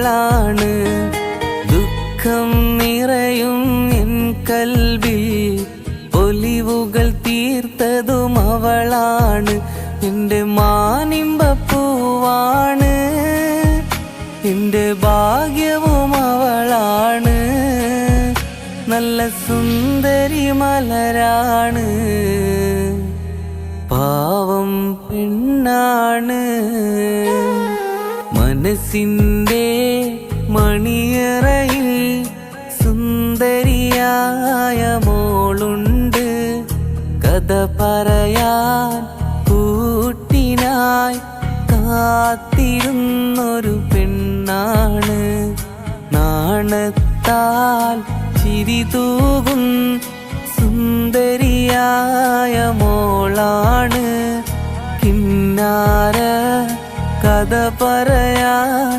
അവളാണ്. ദുഃഖം നിറയും എൻ കൽബിൽ ഒലിവുകൾ തീർത്തതും അവളാണ്. എൻ്റെ മാനിമ്പപ്പൂവാണ്, എൻ്റെ ഭാഗ്യവും അവളാണ്. നല്ല സുന്ദരി മലരാണ്, പാവം പെണ്ണാണ്. മനസ്സിൻ്റെ മണിയറയിൽ സുന്ദരിയായ മോളുണ്ട്. കഥ പറയാൻ കൂട്ടിനായി കാത്തിരുന്നൊരു പെണ്ണാണ്. നാണത്താൽ ചിരി തൂകും സുന്ദരിയായ മോളാണ്. കിന്നാര കഥ പറയാൻ